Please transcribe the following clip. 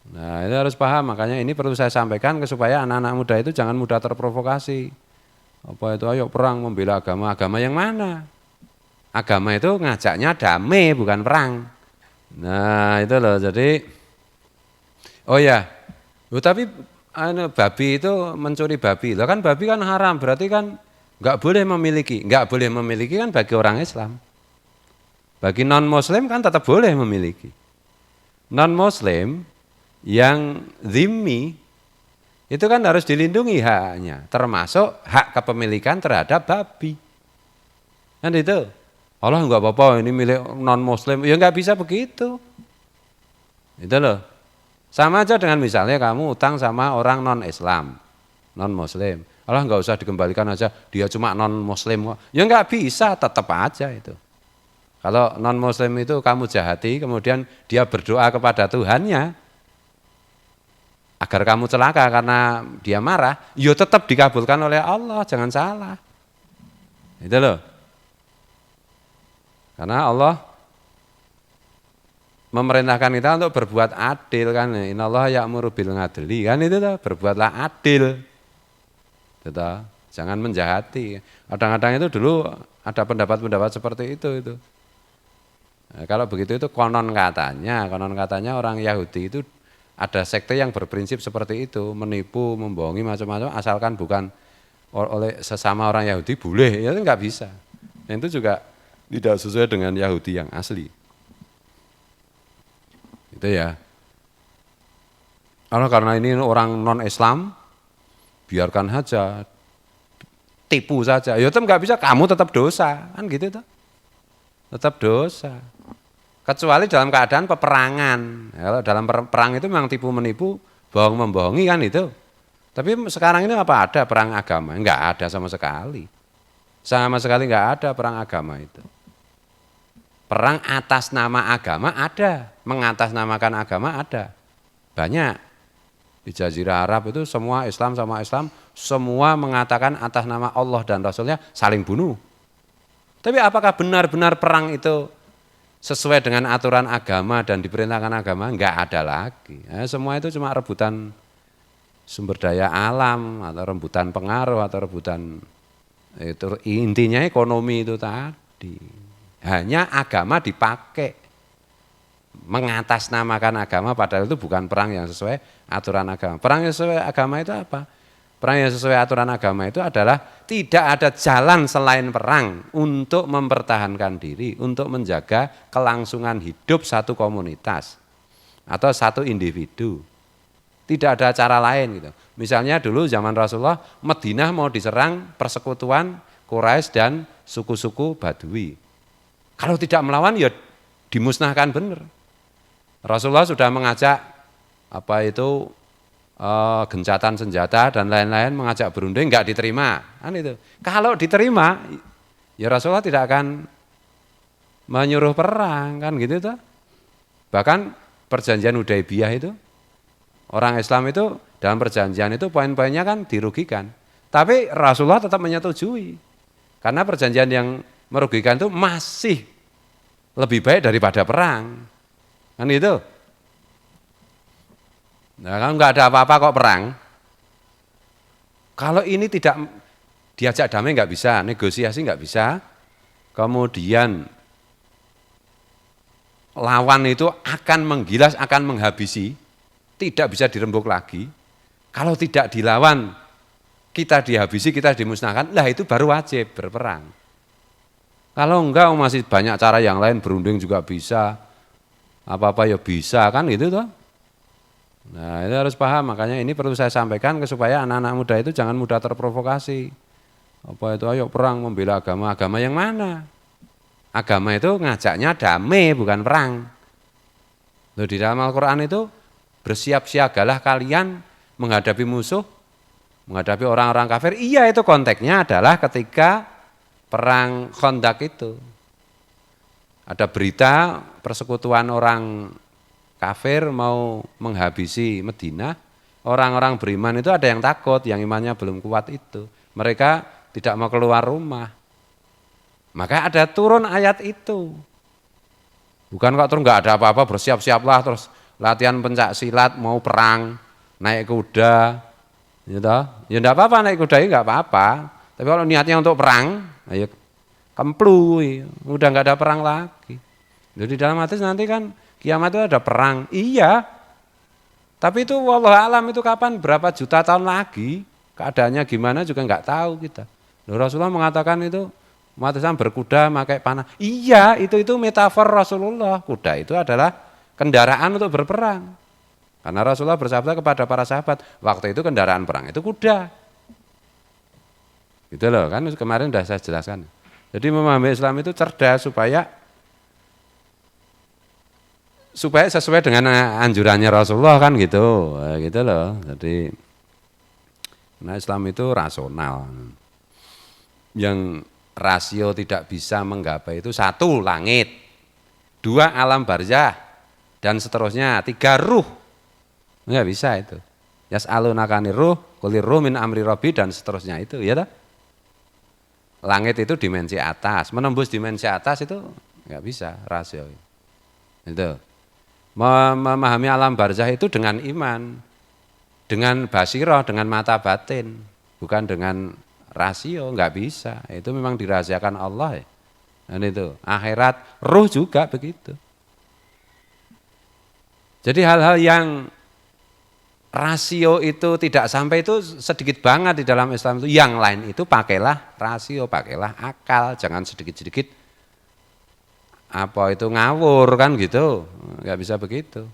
Nah, itu harus paham, makanya ini perlu saya sampaikan supaya anak-anak muda itu jangan mudah terprovokasi. Apa itu ayo perang membela agama, agama yang mana? Agama itu ngajaknya damai bukan perang. Nah, itu loh. Jadi oh ya, tapi babi itu mencuri babi. Lah kan babi kan haram, berarti kan nggak boleh memiliki. Nggak boleh memiliki kan bagi orang Islam. Bagi non-muslim kan tetap boleh memiliki. Non-muslim yang zimmi itu kan harus dilindungi haknya, termasuk hak kepemilikan terhadap babi. Kan itu. Allah nggak apa-apa ini milik non-muslim, ya nggak bisa begitu. Itu loh. Sama aja dengan misalnya kamu utang sama orang non-Islam, non-muslim. Allah nggak usah dikembalikan aja, dia cuma non-muslim kok. Ya nggak bisa, tetap aja itu. Kalau non-muslim itu kamu jahati, kemudian dia berdoa kepada Tuhannya, agar kamu celaka karena dia marah, ya tetap dikabulkan oleh Allah, jangan salah. Itu loh. Karena Allah memerintahkan kita untuk berbuat adil kan. Innallaha ya'muru bil adli kan itu tuh, berbuatlah adil. Itu tuh. Jangan menjahati. Kadang-kadang itu dulu ada pendapat-pendapat seperti itu. Nah, kalau begitu itu konon katanya orang Yahudi itu ada sekte yang berprinsip seperti itu, menipu, membohongi macam-macam asalkan bukan oleh sesama orang Yahudi boleh, ya itu nggak bisa. Yang itu juga tidak sesuai dengan Yahudi yang asli. Itu ya. Karena ini orang non-Islam, biarkan saja, tipu saja. Ya tetap nggak bisa, kamu tetap dosa, kan gitu tuh. Tetap dosa. Kecuali dalam keadaan peperangan. Kalau dalam perang itu memang tipu menipu, bohong membohongi kan itu. Tapi sekarang ini apa ada perang agama? Enggak ada sama sekali. Sama sekali enggak ada perang agama itu. Perang atas nama agama ada, mengatasnamakan agama ada. Banyak. Di Jazirah Arab itu semua Islam sama Islam, semua mengatakan atas nama Allah dan Rasulnya saling bunuh. Tapi apakah benar-benar perang itu sesuai dengan aturan agama dan diperintahkan agama? Enggak ada lagi. Semua itu cuma rebutan sumber daya alam atau rebutan pengaruh atau rebutan itu, intinya ekonomi itu tadi. Hanya agama dipakai mengatasnamakan agama, padahal itu bukan perang yang sesuai aturan agama. Perang yang sesuai agama itu apa? Perang yang sesuai aturan agama itu adalah tidak ada jalan selain perang untuk mempertahankan diri, untuk menjaga kelangsungan hidup satu komunitas atau satu individu. Tidak ada cara lain gitu. Misalnya dulu zaman Rasulullah, Madinah mau diserang persekutuan Quraisy dan suku-suku Badui. Kalau tidak melawan ya dimusnahkan benar. Rasulullah sudah mengajak gencatan senjata dan lain-lain, mengajak berunding, enggak diterima. Kan itu. Kalau diterima ya Rasulullah tidak akan menyuruh perang kan gitu tuh. Bahkan perjanjian Hudaibiyah itu orang Islam itu dalam perjanjian itu poin-poinnya kan dirugikan. Tapi Rasulullah tetap menyetujui. Karena perjanjian yang merugikan itu masih lebih baik daripada perang. Kan itu. Nah, kan nggak ada apa-apa kok perang. Kalau ini tidak diajak damai nggak bisa, negosiasi nggak bisa. Kemudian lawan itu akan menggilas, akan menghabisi, tidak bisa dirembuk lagi. Kalau tidak dilawan, kita dihabisi, kita dimusnahkan, lah itu baru wajib berperang. Kalau enggak masih banyak cara yang lain, berunding juga bisa, apa-apa ya bisa kan gitu toh. Nah itu harus paham, makanya ini perlu saya sampaikan supaya anak-anak muda itu jangan mudah terprovokasi. Apa itu ayo perang membela agama, agama yang mana? Agama itu ngajaknya damai bukan perang. Loh, di dalam Al-Quran itu bersiap-siagalah kalian menghadapi musuh, menghadapi orang-orang kafir. Iya itu konteksnya adalah ketika perang Khandaq itu. Ada berita persekutuan orang kafir mau menghabisi Madinah, orang-orang beriman itu ada yang takut, yang imannya belum kuat itu. Mereka tidak mau keluar rumah. Maka ada turun ayat itu. Bukan kok terus nggak ada apa-apa, bersiap-siaplah terus latihan pencak silat, mau perang, naik kuda, gitu. Ya enggak apa-apa naik kuda ini enggak apa-apa. Tapi kalau niatnya untuk perang, ayo kemplu, udah enggak ada perang lagi. Jadi dalam hadis nanti kan kiamat itu ada perang. Iya. Tapi itu wallahu alam itu kapan berapa juta tahun lagi, keadaannya gimana juga enggak tahu kita. Rasulullah mengatakan itu umat Islam berkuda pakai panah. Iya, itu metafor Rasulullah. Kuda itu adalah kendaraan untuk berperang. Karena Rasulullah bersabda kepada para sahabat, waktu itu kendaraan perang itu kuda. Gitu loh, kan kemarin sudah saya jelaskan. Jadi memahami Islam itu cerdas supaya sesuai dengan anjurannya Rasulullah kan gitu. Gitu loh. Jadi nah Islam itu rasional. Yang rasio tidak bisa menggapai itu 1 langit, 2 alam barzah, dan seterusnya, 3 ruh. Enggak bisa itu. Yas'alunaka anir ruh, qulir ruh min amri rabbi, dan seterusnya itu, ya toh? Langit itu dimensi atas, menembus dimensi atas itu enggak bisa rasio. Itu. Memahami alam barzah itu dengan iman, dengan basirah, dengan mata batin, bukan dengan rasio, enggak bisa. Itu memang dirahasiakan Allah ya. Dan itu akhirat, ruh juga begitu. Jadi hal-hal yang rasio itu tidak sampai itu sedikit banget di dalam Islam itu. Yang lain itu pakailah rasio, pakailah akal, jangan sedikit-sedikit apa itu ngawur kan gitu. Enggak bisa begitu.